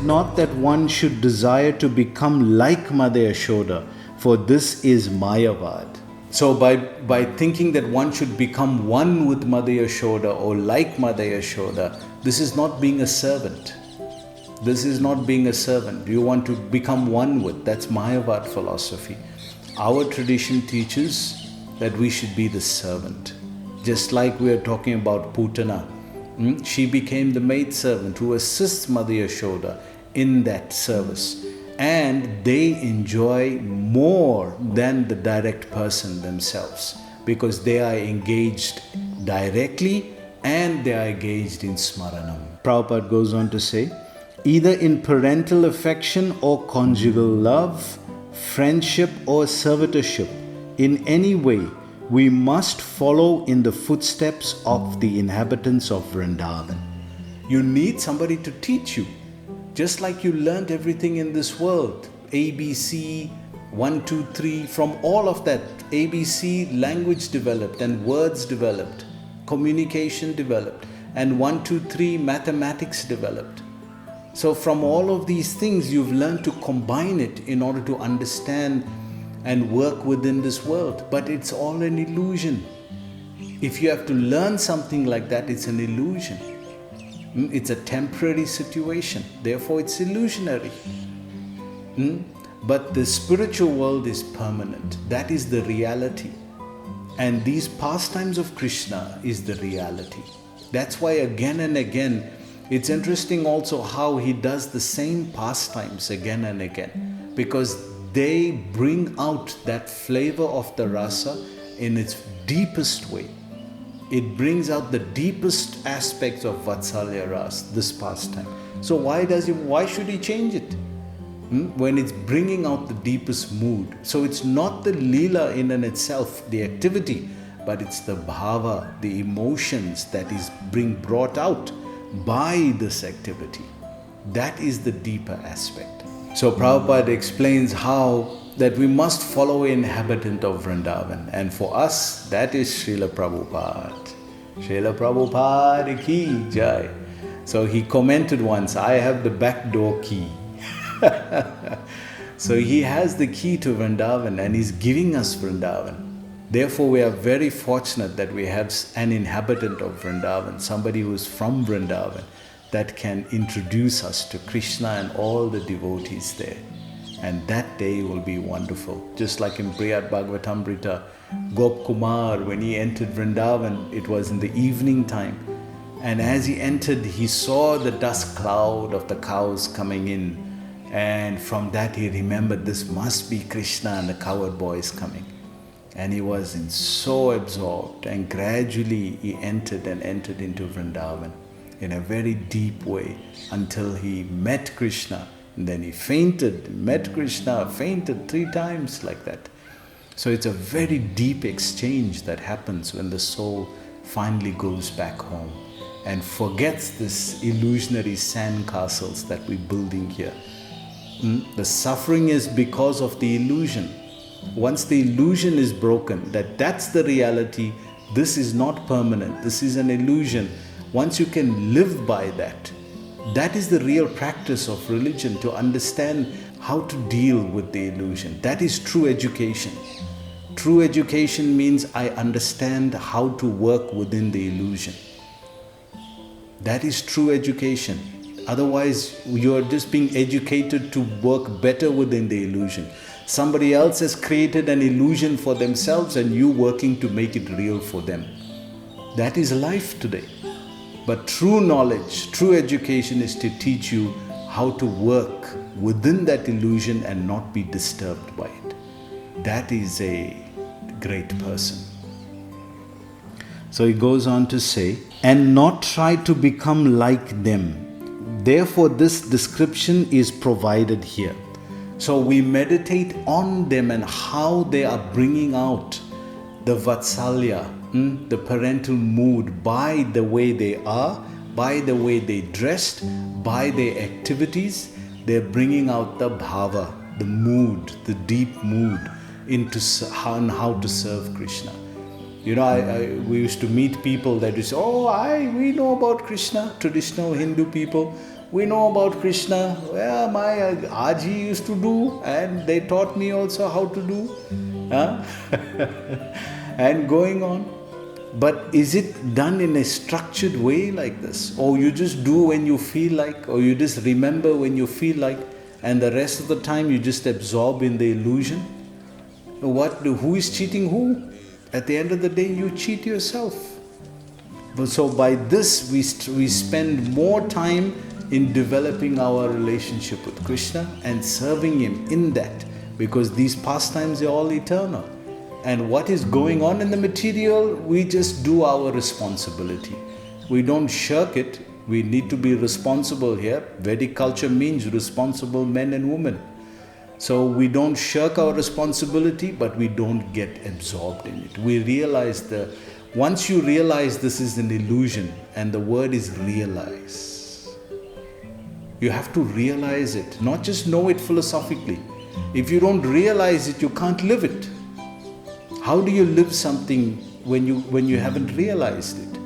not that one should desire to become like Mother Yashoda, for this is Mayavad. So by thinking that one should become one with Mother Yashoda or like Mother Yashoda, this is not being a servant. This is not being a servant. You want to become one with. That's Mayavad philosophy. Our tradition teaches that we should be the servant. Just like we are talking about Putana. She became the maidservant who assists Mother Yashoda in that service. And they enjoy more than the direct person themselves, because they are engaged directly and they are engaged in smaranam. Prabhupada goes on to say, either in parental affection or conjugal love, friendship or servitorship, in any way, we must follow in the footsteps of the inhabitants of Vrindavan. You need somebody to teach you. Just like you learned everything in this world, ABC, 1, 2, 3, from all of that, ABC, language developed and words developed, communication developed, and 1, 2, 3, mathematics developed. So from all of these things, you've learned to combine it in order to understand and work within this world. But it's all an illusion. If you have to learn something like that, it's an illusion. It's a temporary situation. Therefore, it's illusionary. But the spiritual world is permanent. That is the reality. And these pastimes of Krishna is the reality. That's why again and again, it's interesting also how he does the same pastimes again and again, because they bring out that flavor of the rasa in its deepest way. It brings out the deepest aspects of Vatsalya Ras, this pastime. So why should he change it? When it's bringing out the deepest mood. So it's not the Leela in and itself, the activity, but it's the bhava, the emotions that is being brought out by this activity. That is the deeper aspect. So Prabhupada explains how that we must follow an inhabitant of Vrindavan. And for us, that is Srila Prabhupada. Srila Prabhupada ki jai. So he commented once, I have the back door key. So he has the key to Vrindavan and he's giving us Vrindavan. Therefore, we are very fortunate that we have an inhabitant of Vrindavan, somebody who is from Vrindavan, that can introduce us to Krishna and all the devotees there. And that day will be wonderful. Just like in Brihad Bhagavatamrita, Gop Kumar, when he entered Vrindavan, it was in the evening time. And as he entered, he saw the dust cloud of the cows coming in. And from that he remembered, this must be Krishna and the cowherd boys coming. And he was so absorbed, and gradually he entered into Vrindavan in a very deep way until he met Krishna. And then he fainted, met Krishna, fainted 3 times like that. So it's a very deep exchange that happens when the soul finally goes back home and forgets this illusionary sand castles that we're building here. The suffering is because of the illusion. Once the illusion is broken, that's the reality, this is not permanent, this is an illusion. Once you can live by that, that is the real practice of religion, to understand how to deal with the illusion. That is true education. True education means I understand how to work within the illusion. That is true education. Otherwise, you are just being educated to work better within the illusion. Somebody else has created an illusion for themselves and you working to make it real for them. That is life today. But true knowledge, true education is to teach you how to work within that illusion and not be disturbed by it. That is a great person. So he goes on to say, and not try to become like them. Therefore, this description is provided here. So we meditate on them and how they are bringing out the Vatsalya, the parental mood, by the way they are, by the way they dressed, by their activities. They're bringing out the bhava, the mood, the deep mood into how to serve Krishna. You know, we used to meet people that used to say, we know about Krishna, traditional Hindu people. We know about Krishna. Well, my Aji used to do, and they taught me also how to do. Huh? And going on. But is it done in a structured way like this? Or you just do when you feel like, or you just remember when you feel like, and the rest of the time you just absorb in the illusion? Who is cheating who? At the end of the day, you cheat yourself. So by this, we spend more time in developing our relationship with Krishna and serving Him in that, because these pastimes are all eternal. And what is going on in the material, we just do our responsibility. We don't shirk it. We need to be responsible here. Vedic culture means responsible men and women. So we don't shirk our responsibility, but we don't get absorbed in it. We realize once you realize this is an illusion, and the word is realize. You have to realize it, not just know it philosophically. If you don't realize it, you can't live it. How do you live something when you haven't realized it?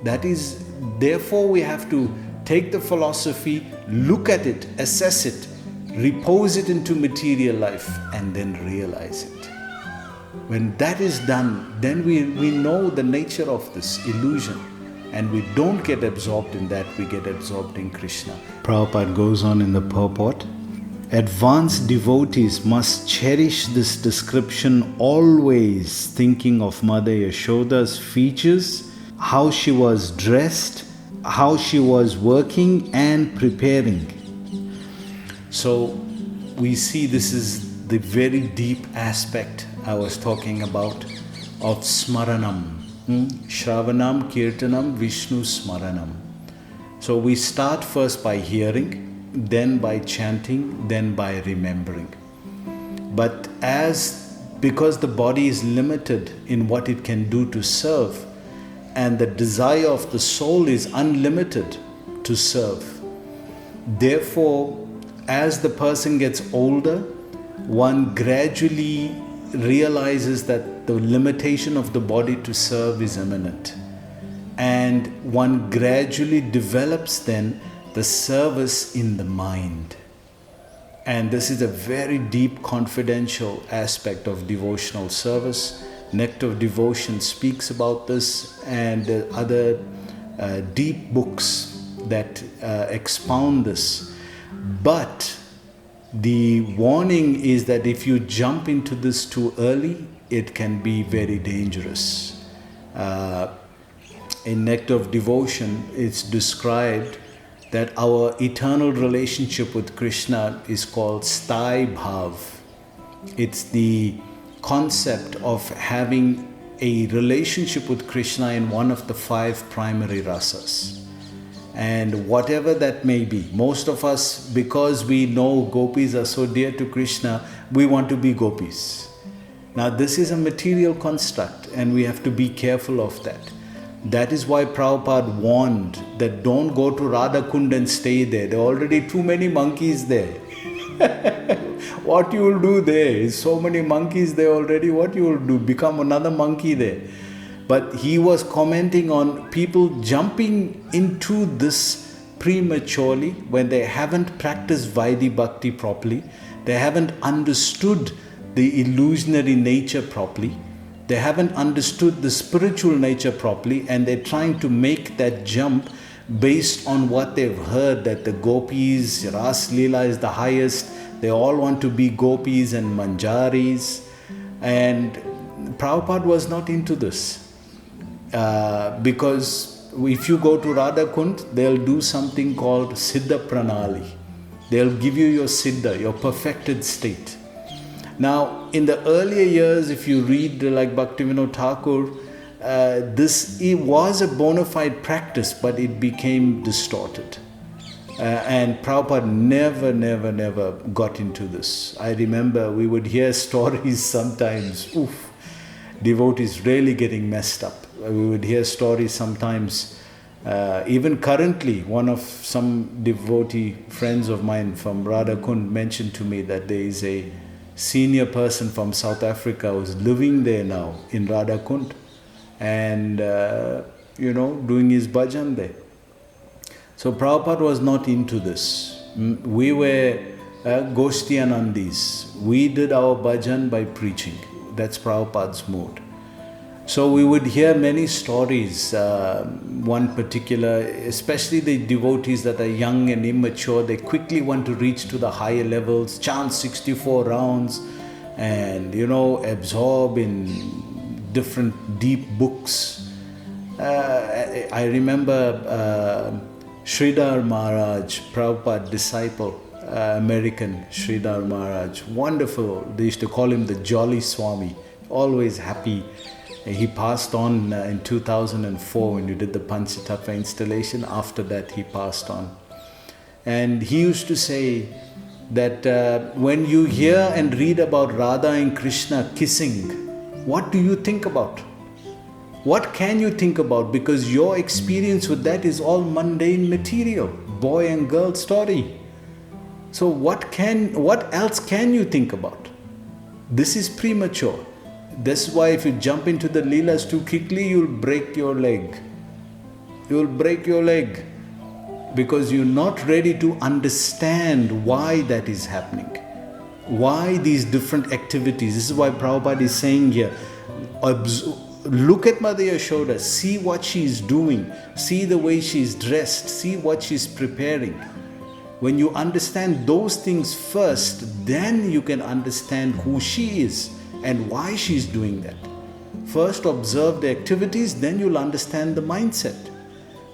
That is, therefore we have to take the philosophy, look at it, assess it, repose it into material life, and then realize it. When that is done, then we know the nature of this illusion, and we don't get absorbed in that, we get absorbed in Krishna. Prabhupada goes on in the purport. Advanced devotees must cherish this description, always thinking of Mother Yashoda's features, how she was dressed, how she was working and preparing. So we see this is the very deep aspect I was talking about of Smaranam. Shravanam, Kirtanam, Vishnu Smaranam. So we start first by hearing, then by chanting, then by remembering. But because the body is limited in what it can do to serve, and the desire of the soul is unlimited to serve, therefore, as the person gets older, one gradually realizes that the limitation of the body to serve is imminent. And one gradually develops then the service in the mind. And this is a very deep, confidential aspect of devotional service. Nectar of Devotion speaks about this, and other deep books that expound this. But the warning is that if you jump into this too early, it can be very dangerous. In Nectar of Devotion, it's described that our eternal relationship with Krishna is called Sthai Bhav. It's the concept of having a relationship with Krishna in one of the 5 primary rasas. And whatever that may be, most of us, because we know gopis are so dear to Krishna, we want to be gopis. Now this is a material construct, and we have to be careful of that. That is why Prabhupada warned that don't go to Radha Kund and stay there. There are already too many monkeys there. What you will do there is so many monkeys there already. What you will do? Become another monkey there. But he was commenting on people jumping into this prematurely when they haven't practiced Vaidhi Bhakti properly. They haven't understood the illusionary nature properly. They haven't understood the spiritual nature properly, and they're trying to make that jump based on what they've heard, that the gopis, Ras Leela is the highest. They all want to be gopis and manjaris. And Prabhupada was not into this. Because if you go to Radha Kund, they'll do something called Siddha Pranali. They'll give you your Siddha, your perfected state. Now, in the earlier years, if you read like Bhaktivinoda Thakur, it was a bona fide practice, but it became distorted. And Prabhupada never got into this. I remember we would hear stories sometimes, devotees really getting messed up. We would hear stories sometimes, even currently, some devotee friends of mine from Radha Kund mentioned to me that there is a senior person from South Africa who's living there now in Radha Kund and, doing his bhajan there. So Prabhupada was not into this. We were Goshtianandis. We did our bhajan by preaching. That's Prabhupada's mode. So we would hear many stories. One particular, especially the devotees that are young and immature, they quickly want to reach to the higher levels, chant 64 rounds, and absorb in different deep books. I remember Sridhar Maharaj, Prabhupada disciple, American Sridhar Maharaj, wonderful. They used to call him the Jolly Swami, always happy. He passed on in 2004 when you did the Panchatattva installation. After that, he passed on. And he used to say that when you hear and read about Radha and Krishna kissing, what do you think about? What can you think about? Because your experience with that is all mundane material, boy and girl story. So what else can you think about? This is premature. That's why if you jump into the Leelas too quickly, you'll break your leg. You'll break your leg because you're not ready to understand why that is happening. Why these different activities. This is why Prabhupada is saying here, look at Mother Yashoda, see what she's doing, see the way she's dressed, see what she's preparing. When you understand those things first, then you can understand who she is and why she's doing that. First observe the activities, then you'll understand the mindset.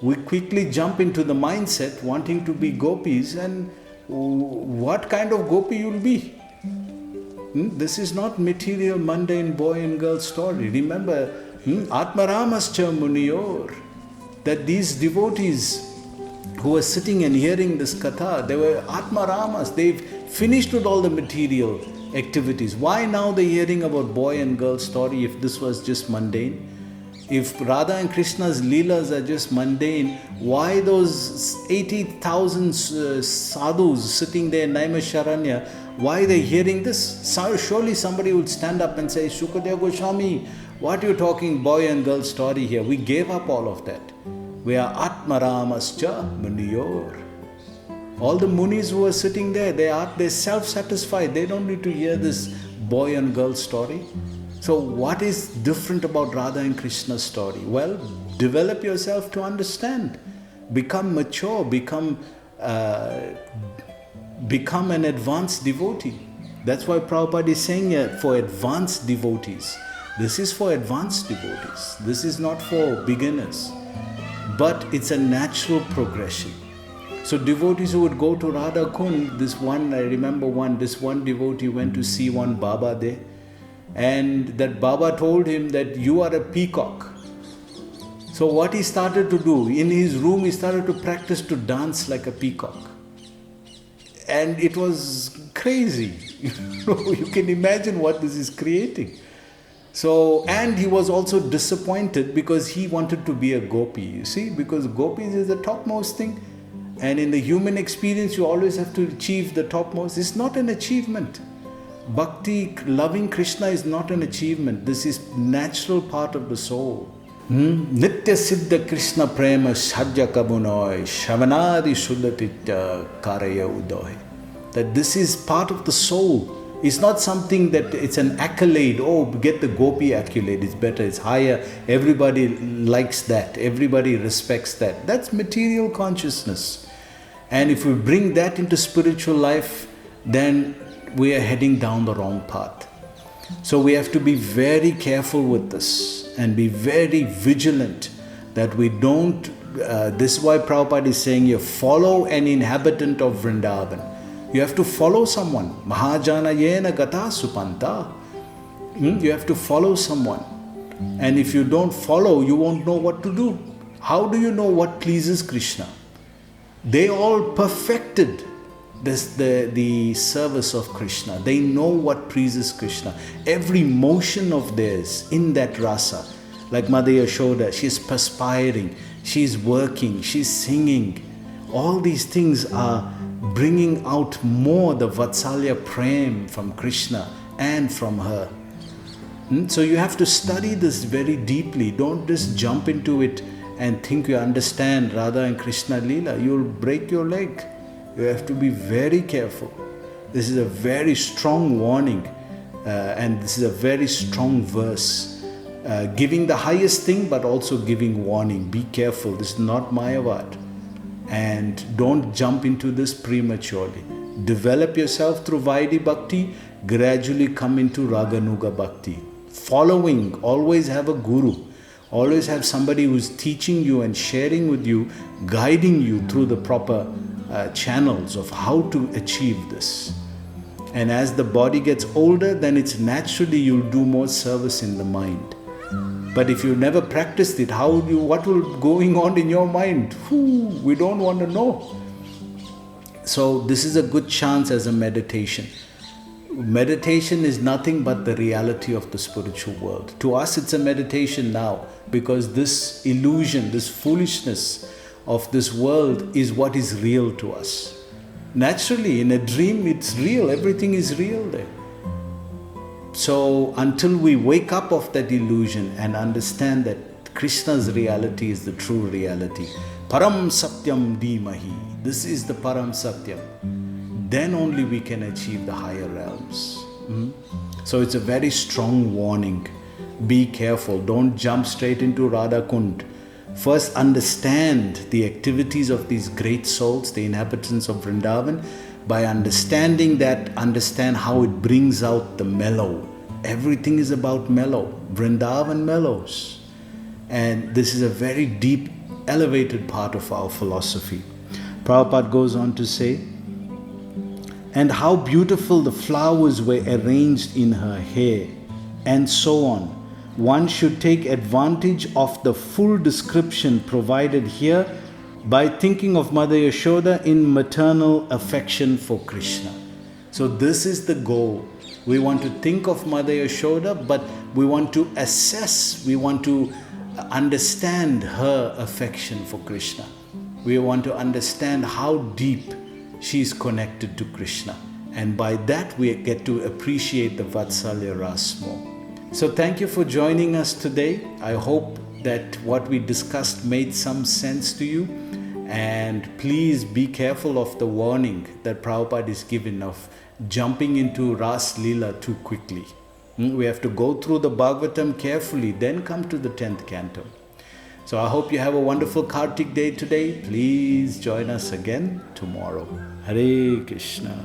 We quickly jump into the mindset wanting to be gopis, and what kind of gopi you'll be? This is not material, mundane boy and girl story. Remember, Atmaramascha Muniyor, that these devotees who were sitting and hearing this katha, they were Atmaramas. They've finished with all the material activities. Why now they're hearing about boy and girl story if this was just mundane? If Radha and Krishna's leelas are just mundane, why those 80,000 sadhus sitting there in Naimisharanya, why are they hearing this? Surely somebody would stand up and say, Shukadeva Goswami, what are you talking boy and girl story here? We gave up all of that. We are Atmaramascha Muniyor. All the munis who are sitting there, they're self-satisfied. They don't need to hear this boy and girl story. So what is different about Radha and Krishna's story? Well, develop yourself to understand. Become mature, become an advanced devotee. That's why Prabhupada is saying for advanced devotees. This is for advanced devotees. This is not for beginners. But it's a natural progression. So devotees who would go to Radha Kund, this one devotee went to see one Baba there. And that Baba told him that you are a peacock. So what he started to do, in his room he started to practice to dance like a peacock. And it was crazy. You can imagine what this is creating. So, and he was also disappointed because he wanted to be a gopi. You see, because gopis is the topmost thing. And in the human experience, you always have to achieve the topmost. It's not an achievement. Bhakti, loving Krishna is not an achievement. This is natural part of the soul. Nitya Siddha Krishna Prema Shadya Kabunoy Shavanadi Shuddhatitya Karaya Udoy. That this is part of the soul. It's not something that it's an accolade. Oh, get the gopi accolade. It's better, it's higher. Everybody likes that. Everybody respects that. That's material consciousness. And if we bring that into spiritual life, then we are heading down the wrong path. So we have to be very careful with this and be very vigilant that we don't, this is why Prabhupada is saying you follow an inhabitant of Vrindavan. You have to follow someone. Mahajana yena gata supanta. You have to follow someone. And if you don't follow, you won't know what to do. How do you know what pleases Krishna? They all perfected the service of Krishna. They know what pleases Krishna. Every motion of theirs in that rasa, like Mother Yashoda, she's perspiring, she's working, she's singing. All these things are bringing out more the Vatsalya Prem from Krishna and from her. So you have to study this very deeply. Don't just jump into it and think you understand Radha and Krishna Leela, you'll break your leg. You have to be very careful. This is a very strong warning, and this is a very strong verse, giving the highest thing but also giving warning. Be careful, this is not Mayavad, and don't jump into this prematurely. Develop yourself through Vaidhi Bhakti, gradually come into Raganuga Bhakti. Following, always have a guru, always have somebody who's teaching you and sharing with you, guiding you through the proper channels of how to achieve this. And as the body gets older, then it's naturally you'll do more service in the mind. But if you never practiced it, what will going on in your mind? We don't want to know. So this is a good chance as a meditation. Meditation is nothing but the reality of the spiritual world. To us it's a meditation now, because this illusion, this foolishness of this world is what is real to us. Naturally, in a dream it's real, everything is real there. So until we wake up of that illusion and understand that Krishna's reality is the true reality, Param Satyam Dhimahi, this is the Param Satyam, then only we can achieve the higher realms. So it's a very strong warning. Be careful, don't jump straight into Radha Kund. First understand the activities of these great souls, the inhabitants of Vrindavan. By understanding that, understand how it brings out the mellow. Everything is about mellow. Vrindavan mellows. And this is a very deep, elevated part of our philosophy. Prabhupada goes on to say, and how beautiful the flowers were arranged in her hair, and so on. One should take advantage of the full description provided here by thinking of Mother Yashoda in maternal affection for Krishna. So this is the goal. We want to think of Mother Yashoda, but we want to assess, we want to understand her affection for Krishna. We want to understand how deep she is connected to Krishna. And by that we get to appreciate the Vatsalya Ras more. So thank you for joining us today. I hope that what we discussed made some sense to you. And please be careful of the warning that Prabhupada is given of jumping into Ras Leela too quickly. We have to go through the Bhagavatam carefully, then come to the 10th canto. So I hope you have a wonderful Kartik day today. Please join us again tomorrow. Hare Krishna.